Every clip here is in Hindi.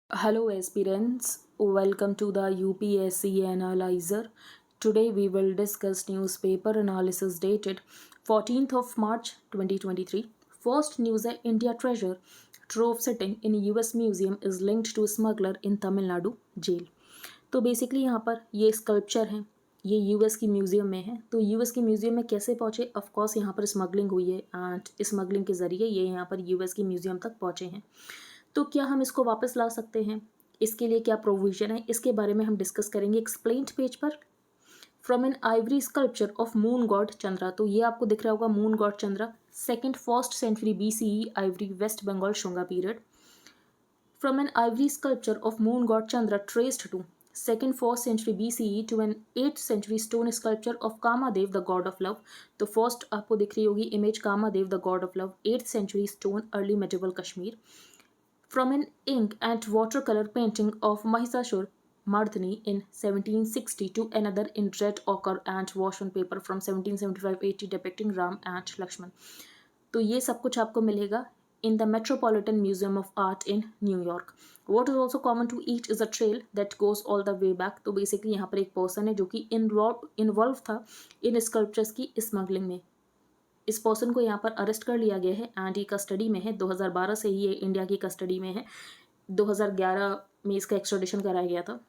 Hello aspirants, welcome to the UPSC Analyzer. Today we will discuss newspaper analysis dated 14th of March 2023. First news है India treasure trove sitting in US museum is linked to smuggler in Tamil Nadu jail. तो बेसिकली यहाँ पर ये स्कल्पचर हैं, ये यूएस की म्यूज़ियम में है। तो यूएस की म्यूज़ियम में कैसे पहुँचे? ऑफ कोर्स यहाँ पर स्मगलिंग हुई है एंड स्मगलिंग के ज़रिए ये यहाँ पर यूएस की म्यूज़ियम तक पहुँचे हैं। तो क्या हम इसको वापस ला सकते हैं? इसके लिए क्या प्रोविजन है, इसके बारे में हम डिस्कस करेंगे एक्सप्लेन्ड पेज पर। From an ivory sculpture of moon god Chandra, तो ये आपको दिख रहा होगा moon god Chandra, second first century BCE, ivory, West Bengal, Shunga period. From an ivory sculpture of moon god Chandra traced to second 4th century BCE to an 8th century stone sculpture of Kamadev the god of love। तो फर्स्ट आपको दिख रही होगी image Kamadeva the god of love, 8th century stone, early medieval Kashmir. From an ink and watercolor painting of Mahishasur Mardini in 1760 to another in red ochre and wash on paper from 1775-80 depicting Ram and Lakshman। तो ये सब कुछ आपको मिलेगा in the Metropolitan Museum of Art in New York। What is also common to each is a trail that goes all the way back। तो बेसिकली यहाँ पर एक पर्सन है जो कि इन्वॉल्व था इन स्कल्पचर्स की स्मगलिंग में। इस पर्सन को यहाँ पर अरेस्ट कर लिया गया है एंड ये कस्टडी में है। 2012 से ही ये इंडिया की कस्टडी में है। 2011 में इसका एक्स्ट्राडिशन कराया गया था।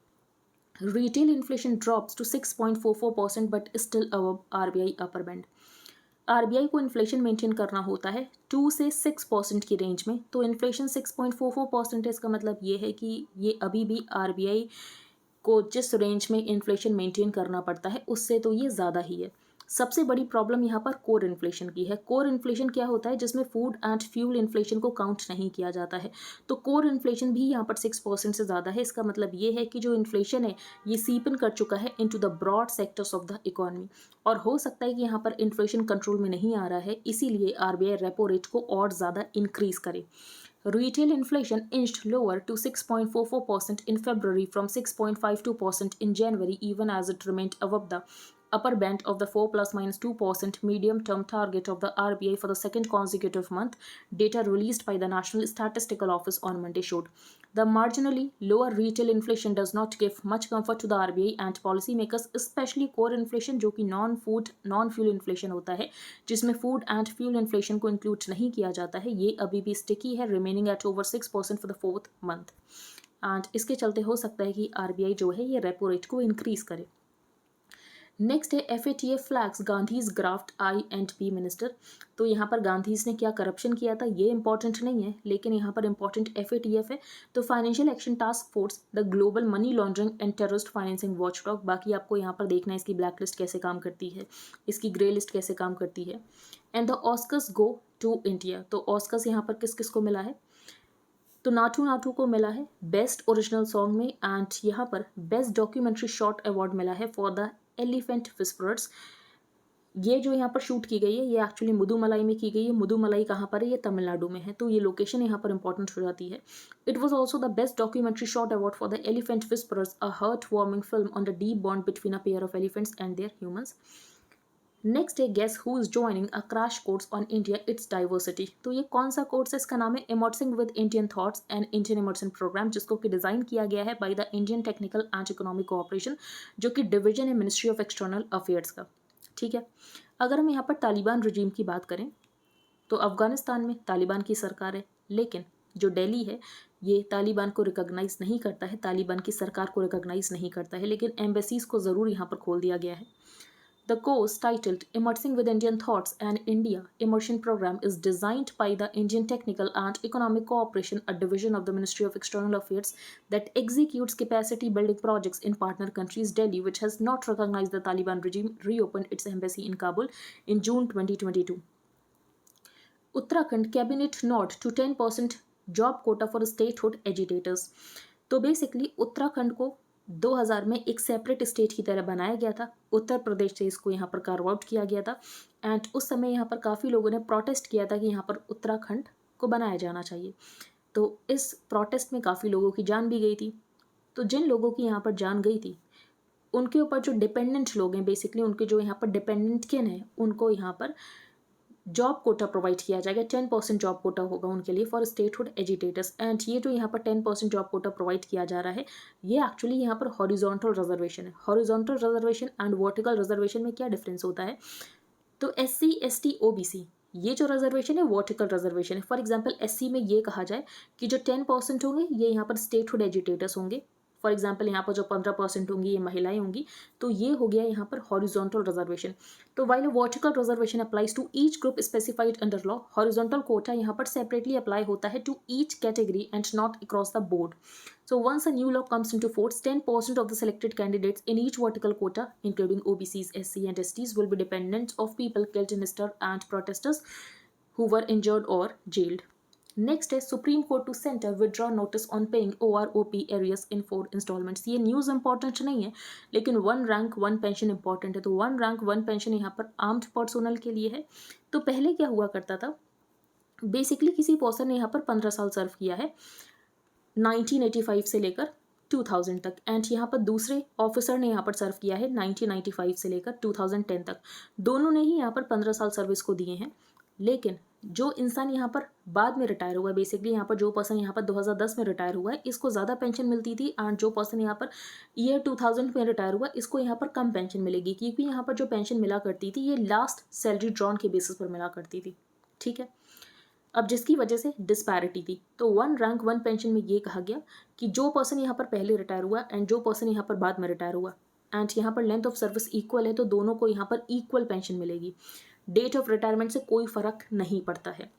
Retail inflation drops to 6.44% but still above RBI upper band. RBI को इन्फ्लेशन मेंटेन करना होता है 2 से 6% की रेंज में। तो इन्फ्लेशन 6.44% है, इसका मतलब ये है कि ये अभी भी RBI को जिस रेंज में इन्फ्लेशन मेंटेन करना पड़ता है उससे तो ये ज़्यादा ही है। सबसे बड़ी प्रॉब्लम यहाँ पर कोर इन्फ्लेशन की है। कोर इन्फ्लेशन क्या होता है? जिसमें फूड एंड फ्यूल इन्फ्लेशन को काउंट नहीं किया जाता है। तो कोर इन्फ्लेशन भी यहाँ पर 6% से ज़्यादा है। इसका मतलब ये है कि जो इन्फ्लेशन है ये सीप इन कर चुका है into the broad sectors of the economy, और हो सकता है कि यहाँ पर इन्फ्लेशन कंट्रोल में नहीं आ रहा है, इसीलिए RBI रेपो रेट को और ज़्यादा इंक्रीज करे। Retail inflation inched lower to 6.44% in February from 6.52% in January, even as it remained above the upper band of the 4 plus minus 2% medium-term target of the RBI for the second consecutive month. Data released by the National Statistical Office on Monday showed the marginally lower retail inflation does not give much comfort to the RBI and policymakers, especially core inflation जो कि नॉन फ्यूल इन्फ्लेशन होता है, जिसमें फूड एंड फ्यूल इन्फ्लेशन को इंक्लूड नहीं किया जाता है। ये अभी भी स्टिकी है, remaining at over 6% for the 4th month, and इसके चलते हो सकता है कि RBI जो है ये रेपो रेट को इंक्रीज करे। नेक्स्ट है FATF flags Gandhi's graft I&P minister. तो यहाँ पर गांधीज ने क्या करप्शन किया था ये इंपॉर्टेंट नहीं है, लेकिन यहाँ पर इंपॉर्टेंट FATF है। तो financial action task force, the global money laundering and terrorist financing watchdog. बाकी आपको यहाँ पर देखना है इसकी ब्लैक लिस्ट कैसे काम करती है, इसकी ग्रे लिस्ट कैसे काम करती है। And the Oscars go to India. तो ऑस्कर्स यहाँ पर किस किस को मिला है? तो नाटू नाटू को मिला है बेस्ट ओरिजिनल सॉन्ग में, एंड यहाँ पर बेस्ट डॉक्यूमेंट्री शॉर्ट अवार्ड मिला है फॉर द एलिफेंट विस्परर्स। ये जो यहाँ पर शूट की गई है ये एक्चुअली मुदुमलाई में की गई है। मुदुमलाई कहाँ पर है? ये तमिलनाडु में है, तो ये लोकेशन यहाँ पर इंपॉर्टेंट हो जाती है। It was also the best documentary short award for the elephant whisperers, a heart warming film on the deep bond between a pair of elephants and their humans. Next है guess who is joining a crash course on India its diversity. तो ये कौन सा कोर्स है? इसका नाम है immersing with Indian thoughts and Indian immersion program, जिसको कि डिजाइन किया गया है by the Indian technical and economic cooperation, जो कि डिवीजन है मिनिस्ट्री ऑफ एक्सटर्नल अफेयर्स का। ठीक है, अगर हम यहाँ पर तालिबान रजीम की बात करें तो अफगानिस्तान में तालिबान की सरकार है, लेकिन जो दिल्ली है ये तालिबान को रिकॉग्नाइज नहीं करता है, तालिबान की सरकार को रिकॉग्नाइज नहीं करता है, लेकिन एम्बेसीज को ज़रूर यहाँ पर खोल दिया गया है। The course, titled Immersing with Indian Thoughts and India Immersion Program, is designed by the Indian Technical and Economic Cooperation, a division of the Ministry of External Affairs that executes capacity building projects in partner countries. Delhi, which has not recognized the Taliban regime, reopened its embassy in Kabul in June 2022. Uttarakhand cabinet nod to 10% job quota for statehood agitators। तो बेसिकली उत्तराखंड को 2000 में एक सेपरेट स्टेट की तरह बनाया गया था। उत्तर प्रदेश से इसको यहाँ पर कार्व आउट किया गया था, एंड उस समय यहाँ पर काफ़ी लोगों ने प्रोटेस्ट किया था कि यहाँ पर उत्तराखंड को बनाया जाना चाहिए। तो इस प्रोटेस्ट में काफ़ी लोगों की जान भी गई थी। तो जिन लोगों की यहाँ पर जान गई थी उनके ऊपर जो डिपेंडेंट लोग हैं, बेसिकली उनके जो यहाँ पर डिपेंडेंट किन है, उनको यहाँ पर जॉब कोटा प्रोवाइड किया जाएगा, 10% जॉब कोटा होगा उनके लिए फॉर स्टेटहुड एजिटेटर्स। एंड ये जो यहाँ पर 10% जॉब कोटा प्रोवाइड किया जा रहा है, ये एक्चुअली यहाँ पर हॉरिजॉन्टल रिजर्वेशन है। Horizontal reservation and vertical reservation में क्या डिफरेंस होता है? तो SC ST OBC ये जो रिजर्वेशन है वर्टिकल रिजर्वेशन है। फॉर एग्जांपल SC में ये कहा जाए कि जो 10% होंगे ये यहाँ पर स्टेटहुड एजिटेटर्स होंगे। फॉर एग्जांपल यहाँ पर जो 15% होंगी ये महिलाएं होंगी। तो ये हो गया यहाँ पर हॉरिजॉन्टल रिजर्वेशन। तो while vertical reservation applies to each group specified under law, horizontal quota यहाँ पर सेपरेटली अप्लाई होता है to each category and not across the board. So once a new law comes into force, 10% of the selected candidates in each vertical quota, including OBCs, SC and STs, will be dependent of people killed in stir and protesters who were injured or jailed. Next है supreme court to centre withdraw notice on paying OROP arrears in 4 instalments. ये न्यूज़ इंपॉर्टेंट नहीं है, लेकिन 1 रैंक 1 पेंशन इंपॉर्टेंट है। तो 1 रैंक 1 पेंशन यहाँ पर आर्म्ड पर्सोनल के लिए है। तो पहले क्या हुआ करता था, बेसिकली किसी पर्सन ने यहाँ पर 15 साल सर्व किया है 1985 से लेकर 2000 तक, एंड यहाँ पर दूसरे ऑफिसर ने यहाँ पर सर्व किया है 1995 से लेकर 2010 तक। दोनों ने ही यहाँ पर 15 साल सर्विस को दिए हैं। लेकिन जो इंसान यहाँ पर बाद में रिटायर हुआ है, बेसिकली यहाँ पर जो पर्सन यहाँ पर 2010 में रिटायर हुआ है इसको ज़्यादा पेंशन मिलती थी, एंड जो पर्सन यहाँ पर ईयर 2000 में रिटायर हुआ इसको यहाँ पर कम पेंशन मिलेगी, क्योंकि यहाँ पर जो पेंशन मिला करती थी ये लास्ट सैलरी ड्रॉन के बेसिस पर मिला करती थी। ठीक है, अब जिसकी वजह से डिस्पैरिटी थी। तो 1 रैंक 1 पेंशन में ये कहा गया कि जो पर्सन यहाँ पर पहले रिटायर हुआ एंड जो पर्सन यहाँ पर बाद में रिटायर हुआ, एंड यहाँ पर लेंथ ऑफ सर्विस इक्वल है, तो दोनों को यहाँ पर इक्वल पेंशन मिलेगी। डेट ऑफ रिटायरमेंट से कोई फर्क नहीं पड़ता है।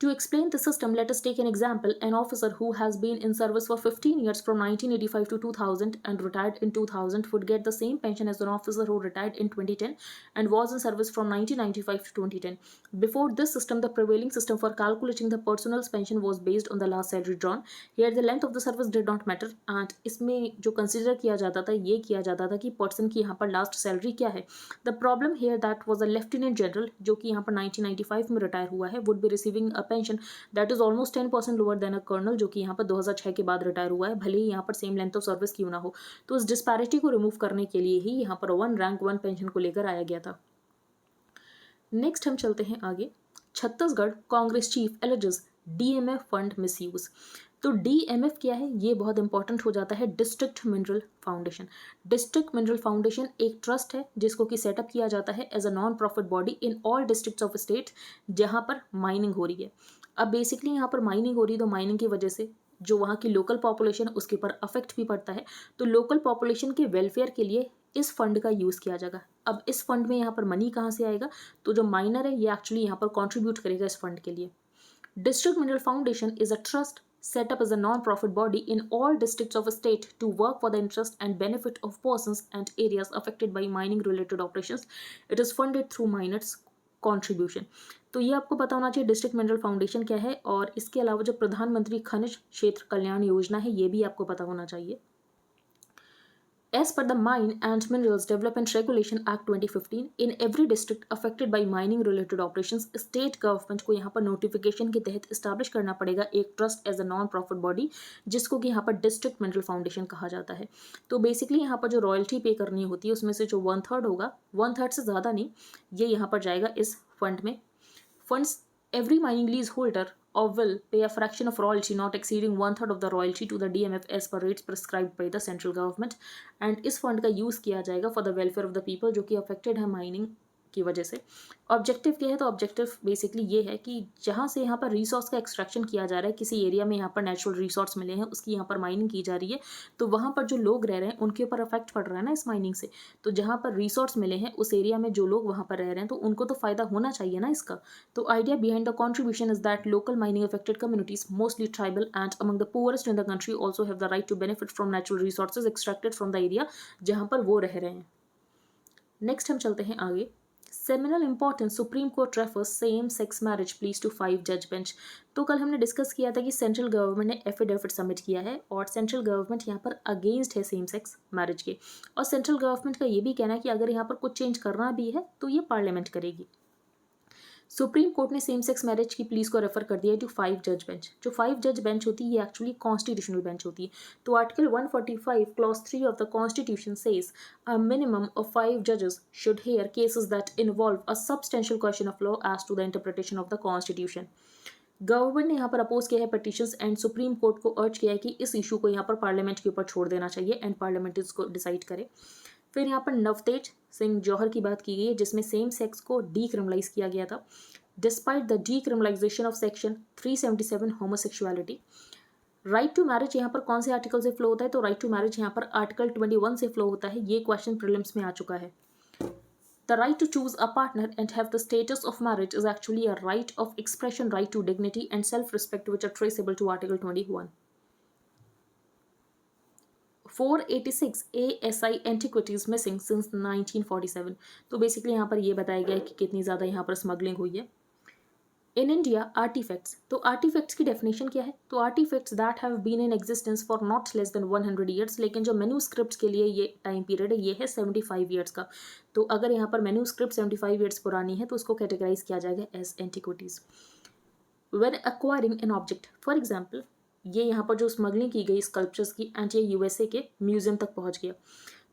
To explain the system, let us take an example. An officer who has been in service for 15 years from 1985 to 2000 and retired in 2000 would get the same pension as an officer who retired in 2010 and was in service from 1995 to 2010. Before this system, the prevailing system for calculating the personal's pension was based on the last salary drawn. Here, the length of the service did not matter. And इसमें जो consider किया जाता था, ये किया जाता था कि person की यहाँ पर last salary क्या है. The problem here that was a lieutenant general जो कि यहाँ पर 1995 में retire हुआ है would be receiving a pension that is almost 10% lower than a colonel जो कि यहाँ पर 2006 के बाद रिटायर हुआ है, भले ही यहाँ पर सेम लेंथ ऑफ सर्विस क्यों ना हो। तो इस डिस्पैरिटी को रिमूव करने के लिए ही यहाँ पर 1 रैंक 1 पेंशन को लेकर आया गया था। नेक्स्ट हम चलते हैं आगे। Chhattisgarh Congress chief alleges DMF fund misuse. तो DMF क्या है, ये बहुत इंपॉर्टेंट हो जाता है। District mineral foundation. District mineral foundation एक ट्रस्ट है जिसको कि सेटअप किया जाता है as a non profit body in all districts of state जहाँ पर माइनिंग हो रही है। अब बेसिकली यहाँ पर माइनिंग हो रही है, तो माइनिंग की वजह से जो वहाँ की लोकल पॉपुलेशन है उसके ऊपर अफेक्ट भी पड़ता है। तो लोकल पॉपुलेशन के वेलफेयर के लिए इस फंड का यूज़ किया जाएगा। अब इस फंड में यहाँ पर मनी कहाँ से आएगा, तो जो माइनर है ये एक्चुअली यहाँ पर कॉन्ट्रीब्यूट करेगा इस फंड के लिए। District mineral foundation is a trust set up as a non-profit body in all districts of a state to work for the interest and benefit of persons and areas affected by mining related operations. It is funded through miners contribution. तो ये आपको पता होना चाहिए डिस्ट्रिक्ट मिनरल फाउंडेशन क्या है, और इसके अलावा जो प्रधानमंत्री खनिज क्षेत्र कल्याण योजना है ये भी आपको पता होना चाहिए। As per the Mine and Minerals Development Regulation Act 2015, in every district affected by mining related operations, state government को यहाँ पर नोटिफिकेशन के तहत इस्टेब्लिश करना पड़ेगा एक trust as a non profit body जिसको कि यहाँ पर डिस्ट्रिक्ट मिनरल फाउंडेशन कहा जाता है। तो बेसिकली यहाँ पर जो रॉयल्टी पे करनी होती है उसमें से जो 1/3 होगा, 1/3 से ज़्यादा नहीं, ये यहाँ पर जाएगा इस फंड में। Funds every mining lease holder or will pay a fraction of royalty not exceeding 1/3 of the royalty to the DMF as per rates prescribed by the central government, and इस फंड का यूज़ किया जाएगा for the welfare of the people जो कि अफेक्टेड है माइनिंग की वजह से। ऑब्जेक्टिव क्या है, तो ऑब्जेक्टिव बेसिकली ये है कि जहाँ से यहाँ पर रिसोर्स का एक्सट्रैक्शन किया जा रहा है, किसी एरिया में यहाँ पर नेचुरल रिसोर्स मिले हैं उसकी यहाँ पर माइनिंग की जा रही है, तो वहाँ पर जो लोग रह रहे हैं उनके ऊपर अफेक्ट पड़ रहा है ना इस माइनिंग से। तो जहाँ पर रिसोर्स मिले हैं उस एरिया में जो लोग वहाँ पर रह रहे हैं तो उनको तो फ़ायदा होना चाहिए ना इसका। तो idea behind the contribution is that local mining affected communities mostly tribal and among the poorest in the country also have the right to benefit from natural resources extracted from the area जहाँ पर वो रह रहे हैं। नेक्स्ट हम चलते हैं आगे। Seminal importance Supreme Court refers same sex marriage pleas to 5 जज बेंच। तो कल हमने डिस्कस किया था कि सेंट्रल गवर्नमेंट ने एफिडेविट सबमिट किया है और सेंट्रल गवर्नमेंट यहाँ पर अगेंस्ट है सेम सेक्स मैरिज के, और सेंट्रल गवर्नमेंट का ये भी कहना है कि अगर यहाँ पर कुछ चेंज करना भी है तो ये पार्लियामेंट करेगी। सुप्रीम कोर्ट ने सेम सेक्स मैरिज की प्लीज को रेफर कर दिया है टू 5 जज बेंच। जो 5 जज बेंच होती है ये एक्चुअली कॉन्स्टिट्यूशनल बेंच होती है। तो article 145 clause 3 of the constitution says a minimum of 5 जजेस should hear cases that involve a substantial question of law as to the interpretation of the constitution. Government ने यहाँ पर अपोज किया है पिटिशंस एंड सुप्रीम कोर्ट को अर्ज किया है कि इस इशू को यहाँ पर पार्लियामेंट के ऊपर छोड़ देना चाहिए एंड पार्लियामेंट इसको डिसाइड करे। फिर यहाँ पर नवतेज सिंह जौहर की बात की गई है जिसमें सेम सेक्स को डीक्रिमिनलाइज किया गया था। Despite the decriminalisation of section 377 homosexuality. Right to marriage यहाँ पर कौन से आर्टिकल से फ्लो होता है? तो राइट टू मैरिज यहाँ पर आर्टिकल 21 से फ्लो होता है। ये क्वेश्चन प्रीलिम्स में आ चुका है। The right to choose a partner and have the status of marriage is actually a right of expression, right to dignity and self-respect which are traceable to Article 21. 486 ASI antiquities missing since 1947. तो बेसिकली यहाँ पर ये बताया गया है कि कितनी ज़्यादा यहाँ पर स्मगलिंग हुई है। इन इंडिया आर्टिफैक्ट्स, तो आर्टिफैक्ट्स की डेफिनेशन क्या है? तो artefacts that have been in existence for not less than 100 years, लेकिन जो मैन्यूस्क्रिप्ट्स के लिए ये टाइम पीरियड है ये है 75 ईयर्स का। तो अगर यहाँ पर मैन्यूस्क्रिप्ट 75 ईयर्स पुरानी है तो उसको कैटेगराइज किया जाएगा as antiquities. When acquiring an object, for example ये यहाँ पर जो स्मगलिंग की गई स्कल्पचर्स की एंड ये यूएसए के म्यूजियम तक पहुँच गया।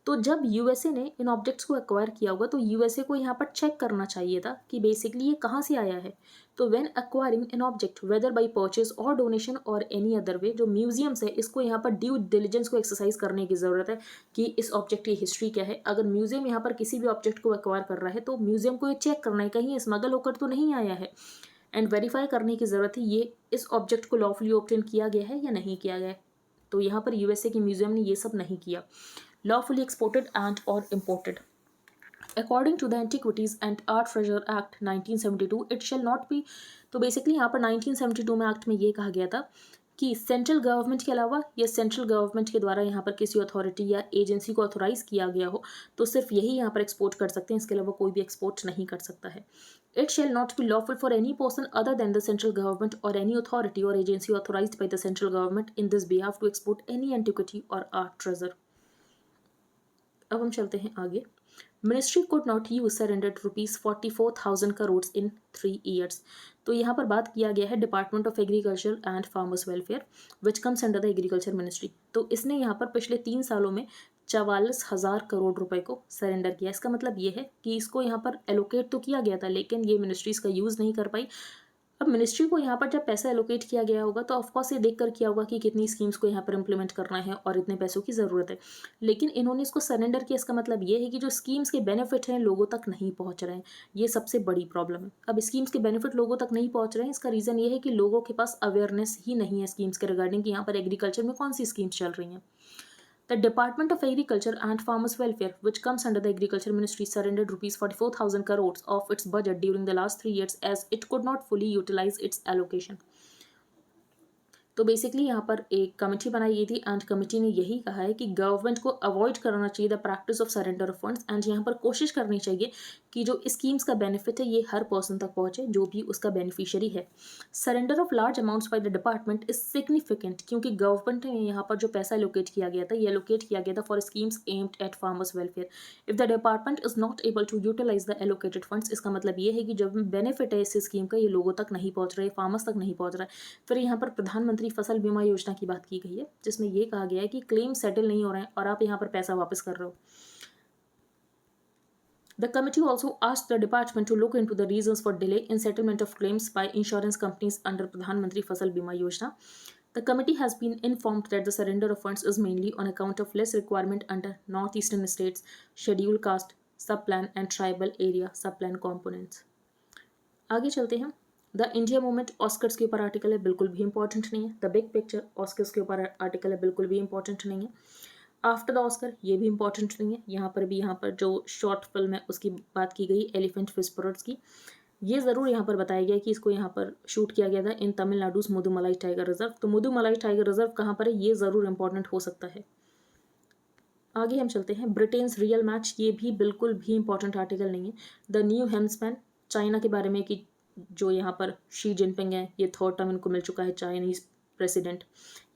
तो जब यूएसए ने इन ऑब्जेक्ट्स को एक्वायर किया होगा तो यूएसए को यहाँ पर चेक करना चाहिए था कि बेसिकली ये कहाँ से आया है। तो when acquiring an object whether by purchase और डोनेशन और एनी अदर वे, जो म्यूजियम्स है इसको यहाँ पर ड्यू डिलिजेंस को एक्सरसाइज करने की ज़रूरत है कि इस ऑब्जेक्ट की हिस्ट्री क्या है। अगर म्यूजियम यहाँ पर किसी भी ऑब्जेक्ट को एक्वायर कर रहा है तो म्यूजियम को ये चेक करना है कहीं स्मगल होकर तो नहीं आया है एंड वेरीफाई करने की ज़रूरत है ये इस ऑब्जेक्ट को लॉफुली ऑब्टेन किया गया है या नहीं किया गया है। तो यहाँ पर यूएसए के म्यूजियम ने ये सब नहीं किया। Lawfully exported and or imported. According to the Antiquities and Art Treasure Act 1972, it shall not be। तो बेसिकली यहाँ पर 1972 में एक्ट में ये कहा गया था कि सेंट्रल गवर्नमेंट के अलावा या सेंट्रल गवर्नमेंट के द्वारा यहाँ पर किसी अथॉरिटी या एजेंसी को ऑथोराइज किया गया हो तो सिर्फ यही यहाँ पर एक्सपोर्ट कर सकते हैं, इसके अलावा कोई भी एक्सपोर्ट नहीं कर सकता है। It shall not be lawful for any person other than the central government or any authority or agency authorized by the central government in this behalf to export any antiquity or art treasure। अब हम चलते हैं आगे। Ministry could not use surrendered ₹44,000 crore in 3 years. तो यहाँ पर बात किया गया है department of agriculture and farmers welfare which comes under the agriculture ministry. तो इसने यहाँ पर पिछले 3 सालों में 44,000 करोड़ रुपए को सरेंडर किया। इसका मतलब ये है कि इसको यहाँ पर एलोकेट तो किया गया था लेकिन ये मिनिस्ट्री इसका यूज़ नहीं कर पाई। अब मिनिस्ट्री को यहाँ पर जब पैसा एलोकेट किया गया होगा तो ऑफकोर्स ये देख कर किया होगा कि कितनी स्कीम्स को यहाँ पर इम्प्लीमेंट करना है और इतने पैसों की ज़रूरत है, लेकिन इन्होंने इसको सरेंडर किया। इसका मतलब ये है कि जो स्कीम्स के बेनिफिट हैं लोगों तक नहीं पहुँच रहे हैं। ये सबसे बड़ी प्रॉब्लम है। अब स्कीम्स के बेनिफिट लोगों तक नहीं पहुँच रहे हैं, इसका रीज़न ये है कि लोगों के पास अवेयरनेस ही नहीं है स्कीम्स के रिगार्डिंग कि यहाँ पर एग्रीकल्चर में कौन सी स्कीम्स चल रही हैं। The Department of Agriculture and Farmers Welfare, which comes under the Agriculture Ministry, surrendered ₹44,000 crores of its budget during the last 3 years as it could not fully utilize its allocation। तो बेसिकली यहाँ पर एक कमेटी बनाई गई थी एंड कमेटी ने यही कहा है कि गवर्नमेंट को अवॉइड करना चाहिए the practice of surrender of funds and यहाँ पर कोशिश करनी चाहिए कि जो स्कीम्स का बेनिफिट है ये हर पर्सन तक पहुँचे जो भी उसका बेनिफिशियरी है। Surrender of large amounts by the department is significant क्योंकि गवर्नमेंट ने यहाँ पर जो पैसा एलोकेट किया गया था ये एलोकेट किया गया था for schemes aimed at farmers welfare. If the department is not able to utilise the allocated funds, इसका मतलब ये है कि जो बेनिफिट है इस स्कीम का ये लोगों तक नहीं पहुँच रहा है, फार्मर्स तक नहीं पहुँच रहा है। फिर यहाँ पर प्रधानमंत्री फसल बीमा योजना की बात की गई है जिसमें यह कहा गया है कि क्लेम सेटल नहीं हो रहे हैं और आप यहाँ पर पैसा वापस कर रहे हो। The committee also asked the department to look into the reasons for delay in settlement of claims by insurance companies under Pradhan Mantri Fasal Bima Yojana. The committee has been informed that the surrender of funds is mainly on account of less requirement under northeastern states, scheduled caste, subplan and tribal area subplan components। आगे चलते हैं। द इंडिया मूवमेंट ऑस्कर्स के ऊपर आर्टिकल है, बिल्कुल भी इंपॉर्टेंट नहीं है। द बिग पिक्चर ऑस्कर्स के ऊपर आर्टिकल है, बिल्कुल भी इंपॉर्टेंट नहीं है। आफ्टर द ऑस्कर ये भी इंपॉर्टेंट नहीं है। यहाँ पर जो शॉर्ट फिल्म है उसकी बात की गई एलिफेंट विस्परर्स की। ये ज़रूर यहाँ पर बताया गया कि इसको यहाँ पर शूट किया गया था इन तमिलनाडु's मुदुमलाई टाइगर रिजर्व। तो मुदुमलाई टाइगर रिजर्व कहाँ पर है ये ज़रूर इंपॉर्टेंट हो सकता है। आगे हम चलते हैं। ब्रिटेन्स रियल मैच, ये भी बिल्कुल भी इंपॉर्टेंट आर्टिकल नहीं है। द न्यू हेम्समैन, चाइना के बारे में कि जो यहाँ पर शी जिनपिंग है ये 3rd टर्म इनको मिल चुका है चाइनीज प्रेसिडेंट,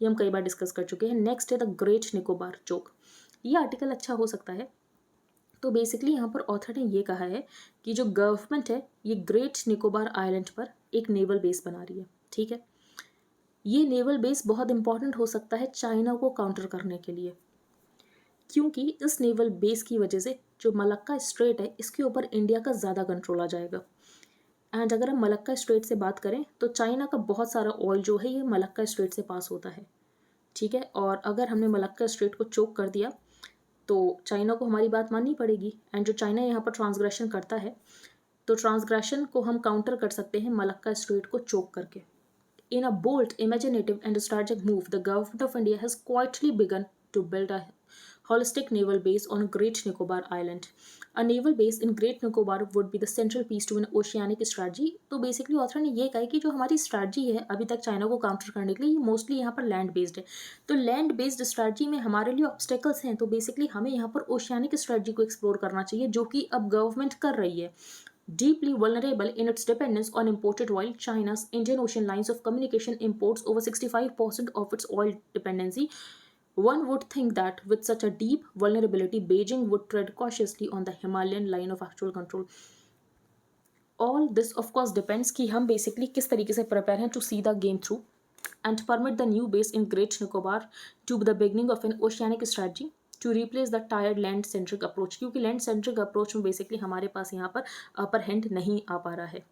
ये हम कई बार डिस्कस कर चुके हैं। नेक्स्ट है द ग्रेट निकोबार जोक। ये आर्टिकल अच्छा हो सकता है तो बेसिकली यहाँ पर ऑथर ने ये कहा है कि जो गवर्नमेंट है ये ग्रेट निकोबार आइलैंड पर एक नेवल बेस बना रही है, ठीक है। ये नेवल बेस बहुत इंपॉर्टेंट हो सकता है चाइना को काउंटर करने के लिए, क्योंकि इस नेवल बेस की वजह से जो मलक्का स्ट्रेट है इसके ऊपर इंडिया का ज़्यादा कंट्रोल आ जाएगा। एंड अगर हम मलक्का स्ट्रेट से बात करें तो चाइना का बहुत सारा ऑयल जो है ये मलक्का स्ट्रेट से पास होता है, ठीक है। और अगर हमने मलक्का स्ट्रेट को चोक कर दिया तो चाइना को हमारी बात माननी पड़ेगी। एंड जो चाइना यहाँ पर ट्रांसग्रेशन करता है तो ट्रांसग्रेशन को हम काउंटर कर सकते हैं मलक्का स्ट्रेट को चोक करके। In a bold, imaginative, and strategic move, the government of India has quietly begun to build a holistic naval base on Great Nicobar Island. A naval base in Great Nicobar would be the central piece to an oceanic strategy. तो बेसिकली ऑथर ने ये कहा कि जो हमारी स्ट्रैटेजी है अभी तक चाइना को काउंटर करने के लिए, ये मोस्टली यहाँ पर लैंड बेस्ड है। तो लैंड बेस्ड स्ट्रैटेजी में हमारे लिए ऑब्स्टेकल्स हैं, तो बेसिकली हमें यहाँ पर ओशियानिक स्ट्रैटेजी को एक्सप्लोर करना चाहिए, जो कि अब गवर्नमेंट कर रही है। Deeply vulnerable in its dependence on imported oil, China's Indian Ocean lines of communication imports over 65% of its oil dependency. One would think that with such a deep vulnerability, Beijing would tread cautiously on the Himalayan line of actual control. All this, of course, depends कि हम basically किस तरीके से prepare हैं to see the game through and permit the new base in Great Nicobar to be the beginning of an oceanic strategy to replace the tired land centric approach, क्योंकि land centric approach में basically हमारे पास यहाँ पर upper hand नहीं आ पा रहा है।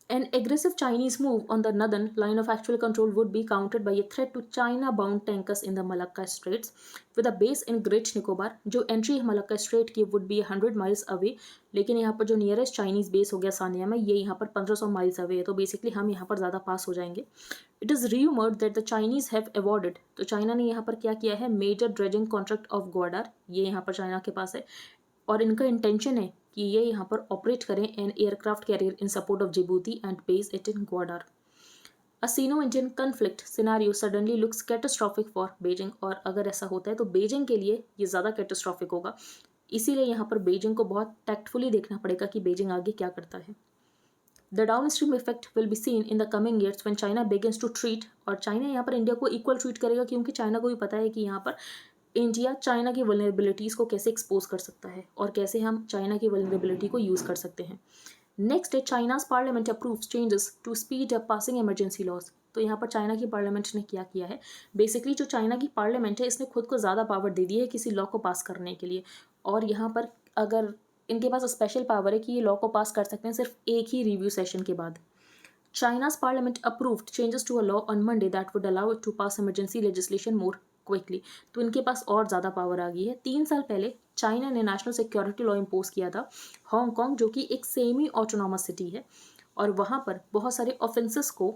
An aggressive Chinese move on the northern line of actual control would be countered by a threat to China-bound tankers in the Malacca Straits, with a base in Great Nicobar. जो entry है Malacca Strait की would be 100 miles away, लेकिन यहाँ पर जो nearest Chinese base हो गया सानिया में, ये यहाँ पर 1500 miles away है, तो basically हम यहाँ पर ज़्यादा पास हो जाएंगे। It is rumored that the Chinese have awarded, तो चाइना ने यहाँ पर क्या किया है, major dredging contract of Gwadar, ये यहाँ पर चाइना के पास है, और इनका इंटेंशन है कि ये यहाँ पर ऑपरेट करें an aircraft carrier in support of Djibouti and base it in Gwadar. A Sino-Indian conflict scenario suddenly looks catastrophic for Beijing, और अगर ऐसा होता है तो बेजिंग के लिए ये ज़्यादा कैटास्ट्रॉफिक होगा, इसीलिए यहाँ पर बेजिंग को बहुत टैक्टफुली देखना पड़ेगा कि बेजिंग आगे क्या करता है। The downstream effect will be seen in the coming years when China begins to treat, और चाइना यहाँ पर इंडिया को इक्वल ट्रीट करेगा, क्योंकि चाइना को भी पता है कि यहाँ पर इंडिया चाइना की वल्नरेबिलिटीज़ को कैसे एक्सपोज कर सकता है और कैसे हम चाइना की वल्नरेबिलिटी को यूज़ कर सकते हैं। नेक्स्ट है China's parliament approves changes to speed up passing emergency laws. तो यहाँ पर चाइना की पार्लियामेंट ने क्या किया है, बेसिकली जो चाइना की पार्लियामेंट है इसने खुद को ज़्यादा पावर दे दी है किसी लॉ को पास करने के लिए, और यहाँ पर अगर इनके पास स्पेशल पावर है कि ये लॉ को पास कर सकते हैं सिर्फ एक ही रिव्यू सेशन के बाद। China's parliament approved changes to a law on Monday that would allow it to pass emergency legislation more quickly. तो इनके पास और ज़्यादा पावर आ गई है। 3 साल पहले चाइना ने नेशनल सिक्योरिटी लॉ इम्पोज किया था हांगकांग, जो कि एक सेमी ऑटोनॉमस सिटी है, और वहाँ पर बहुत सारे ऑफेंसेस को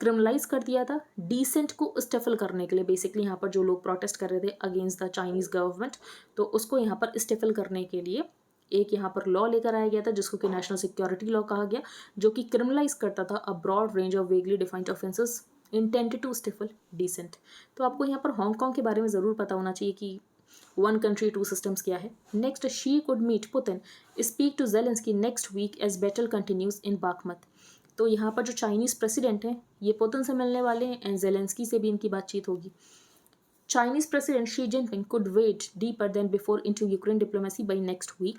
क्रिमिनलाइज कर दिया था डिसेंट को स्टेफल करने के लिए। बेसिकली यहाँ पर जो लोग प्रोटेस्ट कर रहे थे अगेंस्ट द चाइनीज़ गवर्नमेंट, तो उसको यहाँ पर स्टेफल करने के लिए एक यहाँ पर लॉ लेकर आया गया था जिसको कि नेशनल सिक्योरिटी लॉ कहा गया, जो कि क्रिमिनलाइज करता था a broad range of vaguely defined offences intended to stifle dissent. तो आपको यहाँ पर हांगकांग के बारे में ज़रूर पता होना चाहिए कि 1 country 2 systems क्या है। Next she could meet Putin speak to Zelensky next week as battle continues in Bakhmut. तो यहाँ पर जो चाइनीज़ प्रेसिडेंट हैं ये पुतिन से मिलने वाले हैं एंड जेलेंस्की से भी इनकी बातचीत होगी। Chinese President Xi Jinping could wade deeper than before into Ukraine diplomacy by next week.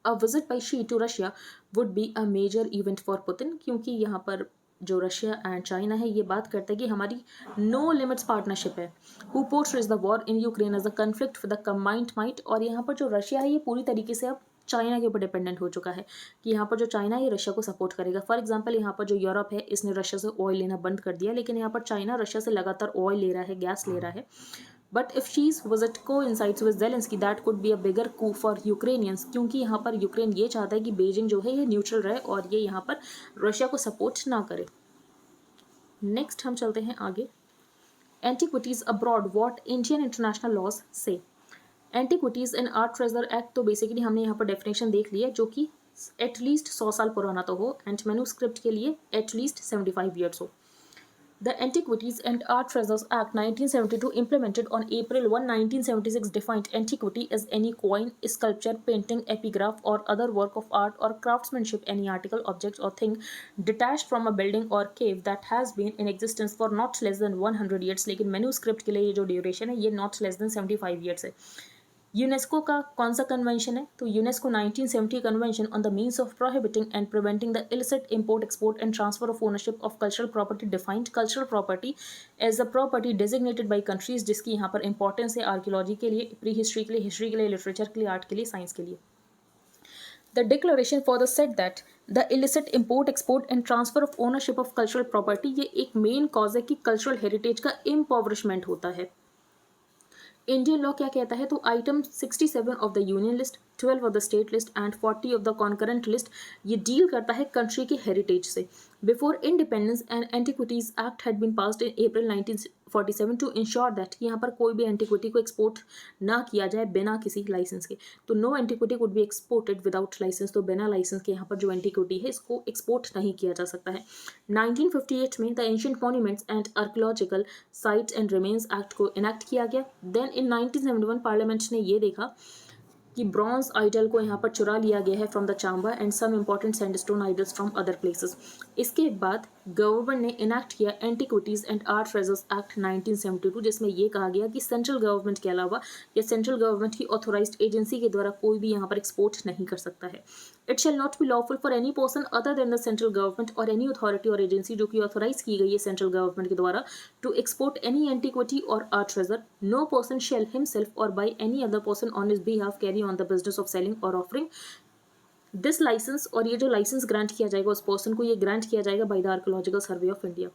A visit by Xi to Russia would be a major event for Putin, क्योंकि यहाँ पर जो रशिया एंड चाइना है ये बात करता है कि हमारी नो लिमिट्स पार्टनरशिप है, who portrays the war in Ukraine as the conflict for the combined might. और यहाँ पर जो रशिया है ये पूरी तरीके से अब चाइना के ऊपर डिपेंडेंट हो चुका है कि यहाँ पर जो चाइना है ये रशिया को सपोर्ट करेगा। फॉर एग्जांपल यहाँ पर जो यूरोप है इसने रशिया से ऑयल लेना बंद कर दिया, लेकिन यहाँ पर चाइना रशिया से लगातार ऑयल ले रहा है, गैस ले रहा है। But if she's visit coincides with Zelensky that could be a bigger coup for Ukrainians, क्योंकि यहाँ पर यूक्रेन ये चाहता है कि बेजिंग जो है ये न्यूट्रल रहे और ये यहाँ पर रशिया को सपोर्ट ना करे। नेक्स्ट हम चलते हैं आगे। Antiquities abroad what Indian international laws से। Antiquities and art treasure act, तो बेसिकली हमने यहाँ पर डेफिनेशन देख लिया जो कि एटलीस्ट 100 साल पुराना तो हो एंड मैन्यूस्क्रिप्ट के लिए एटलीस्ट 75 ईयर्स हो। The Antiquities and Art Treasures Act 1972, implemented on April 1, 1976, defined antiquity as any coin, sculpture, painting, epigraph, or other work of art or craftsmanship, any article, object, or thing detached from a building or cave that has been in existence for not less than 100 years. लेकिन मैन्यूस्क्रिप्ट के लिए ये जो ड्यूरेशन है ये not less than 75 years है. यूनेस्को का कौन सा कन्वेंशन है? तो UNESCO 1970 convention on the means of prohibiting and preventing the illicit import, export and transfer of ownership of cultural property defined cultural property as a property designated by countries, जिसकी यहाँ पर इंपॉर्टेंस है आर्कियोलॉजी के लिए, प्री हिस्ट्री के लिए, हिस्ट्री के लिए, लिटरेचर के लिए, आर्ट के लिए, साइंस के लिए. The declaration further said that the illicit import, export and transfer of ownership of cultural property ये एक मेन कॉज है कि कल्चरल हेरिटेज का इम्पॉवरिशमेंट होता है. इंडियन लॉ क्या कहता है? तो item 67 of the union list, 12 of the state list and 40 of the concurrent list ये डील करता है कंट्री के हेरिटेज से. Before independence and antiquities act had been passed in April 1947 to ensure that यहाँ पर कोई भी एंटिक्विटी को एक्सपोर्ट ना किया जाए बिना किसी लाइसेंस के. तो no antiquity would be exported without licence. तो बिना लाइसेंस के यहाँ पर जो एंटिक्विटी है इसको एक्सपोर्ट नहीं किया जा सकता है. 1958 में the ancient monuments and archaeological sites and remains act को इनेक्ट किया गया. देन इन 1971 पार्लियामेंट ने ये देखा कि ब्रॉन्ज आइडल को यहाँ पर चुरा लिया गया है from the Chamba and some important sandstone idols from other places. इसके बाद गवर्नमेंट ने इनेक्ट किया antiquities and art treasures act 1972, जिसमें ये कहा गया कि सेंट्रल गवर्नमेंट के अलावा या सेंट्रल गवर्नमेंट की ऑथोराइज्ड एजेंसी के द्वारा कोई भी यहाँ पर एक्सपोर्ट नहीं कर सकता है. It shall not be lawful for any person other than the central government और एनी अथॉरिटी और एजेंसी जो कि ऑथोराइज की गई है सेंट्रल गवर्नमेंट के द्वारा टू एक्सपोर्ट एनी एंटिक्विटी और art treasure. No person shall himself और by any other person on his behalf carry on the business of selling और ऑफरिंग दिस लाइसेंस. और ये जो लाइसेंस ग्रांट किया जाएगा उस पर्सन को ये ग्रांट किया जाएगा by the archaeological survey of India.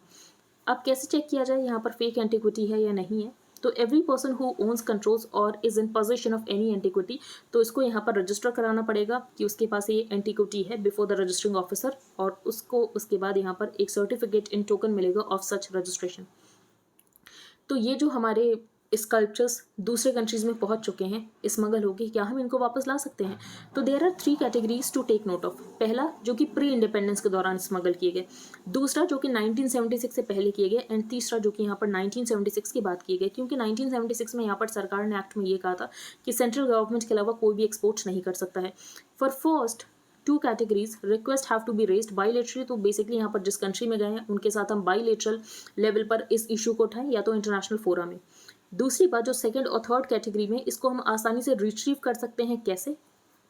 अब कैसे चेक किया जाए यहाँ पर फेक एंटिक्विटी है या नहीं है? तो every person who owns, controls और is in position of any antiquity, तो इसको यहाँ पर रजिस्टर कराना पड़ेगा कि उसके पास ये एंटिक्विटी है बिफोर द रजिस्टरिंग ऑफिसर, और उसको उसके बाद यहाँ पर एक सर्टिफिकेट इन टोकन मिलेगा ऑफ सच रजिस्ट्रेशन. तो ये जो हमारे स्कल्पचर्स दूसरे कंट्रीज में पहुंच चुके हैं, स्मगल हो गए, क्या हम इनको वापस ला सकते हैं? तो there are 3 categories to take note of. पहला जो कि प्री इंडिपेंडेंस के दौरान स्मगल किए गए, दूसरा जो कि 1976 से पहले किए गए, एंड तीसरा जो कि यहाँ पर 1976 की बात किए गए, क्योंकि 1976 में यहाँ पर सरकार ने एक्ट में ये कहा था कि सेंट्रल गवर्नमेंट के अलावा कोई भी एक्सपोर्ट नहीं कर सकता है. For first 2 categories request have to be raised bilaterally. तो बेसिकली यहाँ पर जिस कंट्री में गए हैं उनके साथ हम बाईलेटरल लेवल पर इस इशू को उठाएं या तो इंटरनेशनल फोरम में. दूसरी बात जो सेकंड और थर्ड कैटेगरी में, इसको हम आसानी से रिट्रीव कर सकते हैं. कैसे?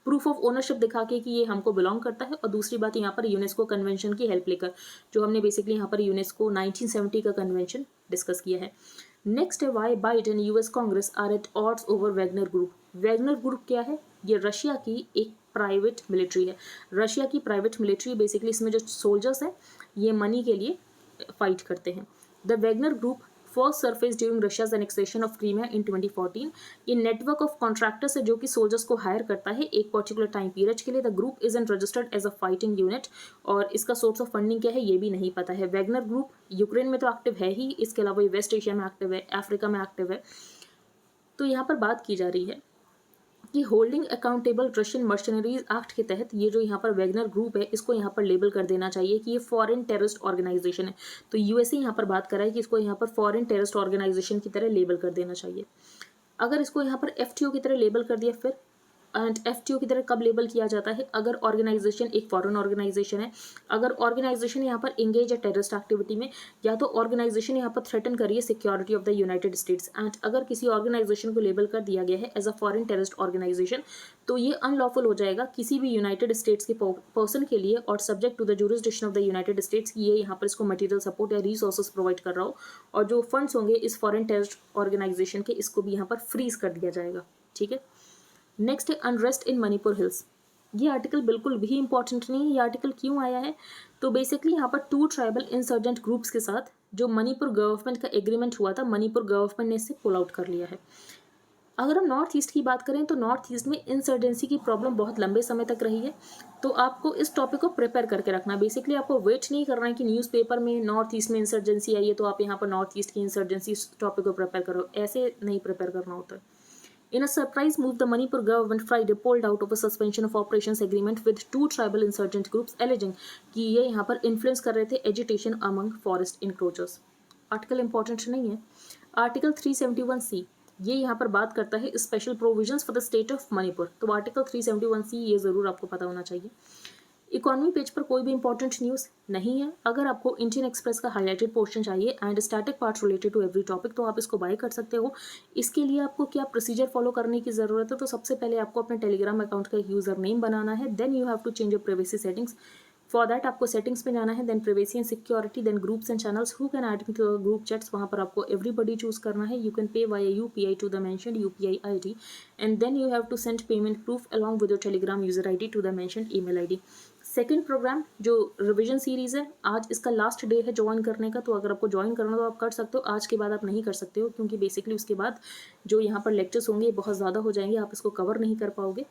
प्रूफ ऑफ ओनरशिप दिखा के कि ये हमको बिलोंग करता है. और दूसरी बात यहाँ पर यूनेस्को कन्वेंशन की हेल्प लेकर, जो हमने बेसिकली यहाँ पर यूनेस्को 1970 का कन्वेंशन डिस्कस किया है. नेक्स्ट है why Biden US Congress are at odds over Wagner group. Wagner group क्या है? ये रशिया की एक प्राइवेट मिलिट्री है. रशिया की प्राइवेट मिलिट्री बेसिकली, इसमें जो सोल्जर्स हैं ये मनी के लिए फाइट करते हैं. The Wagner group first surface during Russia's annexation of Crimea in 2014. ये नेटवर्क ऑफ कॉन्ट्रैक्टर्स है जो कि सोल्जर्स को हायर करता है एक पर्टिकुलर टाइम पीरियड के लिए. The group is and registered as a fighting unit, और इसका सोर्स ऑफ फंडिंग क्या है ये भी नहीं पता है. वैगनर ग्रुप यूक्रेन में तो एक्टिव है ही, इसके अलावा ये वेस्ट एशिया में एक्टिव है, अफ्रीका में एक्टिव है. तो यहाँ पर बात की जा रही है कि होल्डिंग अकाउंटेबल रशियन मर्शनरीज एक्ट के तहत ये जो यहाँ पर वैगनर ग्रुप है इसको यहाँ पर लेबल कर देना चाहिए कि ये फॉरेन टेररिस्ट ऑर्गेनाइजेशन है. तो यूएसए यहाँ पर बात कर रहा है कि इसको यहाँ पर फॉरेन टेररिस्ट ऑर्गेनाइजेशन की तरह लेबल कर देना चाहिए. अगर इसको यहाँ पर एफटीओ की तरह लेबल कर दिया, फिर एंड एफटीओ की तरह कब लेबल किया जाता है? अगर ऑर्गेनाइजेशन एक फॉरेन ऑर्गेनाइजेशन है, अगर ऑर्गेनाइजेशन यहाँ पर इंगेज है टेररिस्ट एक्टिविटी में, या तो ऑर्गेनाइजेशन यहाँ पर थ्रेटन करिए security of the United States. And अगर किसी ऑर्गेनाइजेशन को लेबल कर दिया गया है as a foreign terrorist organisation, तो ये अनलॉफुल हो जाएगा किसी भी यूनाइटेड स्टेट्स के पर्सन के लिए, और subject to the jurisdiction of the United States की ये यहाँ पर इसको मटेरियल सपोर्ट या रिसोर्सेज प्रोवाइड कर रहा हो, और जो फंड्स होंगे इस फॉरेन टेररिस्ट ऑर्गेनाइजेशन के इसको भी यहाँ पर फ्रीज कर दिया जाएगा. ठीक है. नेक्स्ट है अनरेस्ट इन मणिपुर हिल्स. ये आर्टिकल बिल्कुल भी इंपॉर्टेंट नहीं है. ये आर्टिकल क्यों आया है? तो बेसिकली यहाँ पर 2 ट्राइबल इंसर्जेंट ग्रुप्स के साथ जो मणिपुर गवर्नमेंट का एग्रीमेंट हुआ था, मणिपुर गवर्नमेंट ने इससे पुल आउट कर लिया है. अगर हम नॉर्थ ईस्ट की बात करें तो नॉर्थ ईस्ट में इंसर्जेंसी की प्रॉब्लम बहुत लंबे समय तक रही है. तो आपको इस टॉपिक को प्रिपेयर करके रखना. बेसिकली आपको वेट नहीं करना है कि न्यूज़पेपर में नॉर्थ ईस्ट में इंसर्जेंसी आई है तो आप यहाँ पर नॉर्थ ईस्ट की इंसर्जेंसी टॉपिक को प्रिपेयर करो. ऐसे नहीं प्रिपेयर करना होता है. In a surprise move, the Manipur government Friday pulled out of a suspension of operations agreement with 2 tribal insurgent groups, alleging कि ये यहाँ पर influence कर रहे थे agitation among forest encroachers. Article important नहीं है। आर्टिकल 371C ये यहाँ पर बात करता है special provisions for the state of Manipur. तो आर्टिकल 371C ये ज़रूर आपको पता होना चाहिए। इकोनॉमी पेज पर कोई भी इंपॉर्टेंट न्यूज़ नहीं है। अगर आपको इंडियन एक्सप्रेस का हाईलाइटेड पोर्शन चाहिए and static parts related to every topic तो आप इसको बाय कर सकते हो। इसके लिए आपको क्या प्रोसीजर फॉलो करने की ज़रूरत है, तो सबसे पहले आपको अपने टेलीग्राम अकाउंट का एक यूज़र नेम बनाना है। Then you have to change your privacy settings. For that आपको सेटिंग्स में जाना है, then privacy and security, then groups and channels, who can add to group chats, वहाँ पर आपको एवरीबडी चूज करना है। You can pay via UPI to the mentioned UPI ID and then you have to send payment proof along with your Telegram user ID to the mentioned email ID। Second programme जो रिवीजन सीरीज है, आज इसका लास्ट डे है ज्वाइन करने का। तो अगर आपको ज्वाइन करना तो आप कर सकते हो, आज के बाद आप नहीं कर सकते हो, क्योंकि बेसिकली उसके बाद जो यहाँ पर लेक्चर्स होंगे बहुत ज़्यादा हो जाएंगे, आप इसको कवर नहीं कर पाओगे।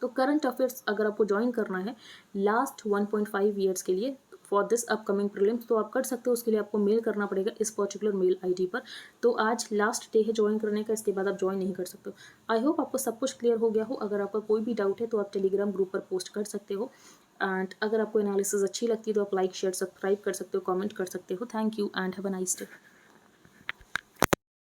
तो करंट अफेयर्स अगर आपको ज्वाइन करना है लास्ट 1.5 ईयर्स के लिए फॉर दिस अपकमिंग प्रीलिम्स तो आप कर सकते हो। उसके लिए आपको मेल करना पड़ेगा इस पर्टिकुलर मेल ID पर। तो आज लास्ट डे है ज्वाइन करने का, इसके बाद आप ज्वाइन नहीं कर सकते हो। आई होप आपको सब कुछ क्लियर हो गया हो। अगर आपका कोई भी डाउट है तो आप टेलीग्राम ग्रुप पर पोस्ट कर सकते हो। एंड अगर आपको एनालिसिस अच्छी लगती है तो आप लाइक शेयर सब्सक्राइब कर सकते हो, कमेंट कर सकते हो। Thank you and have a nice day.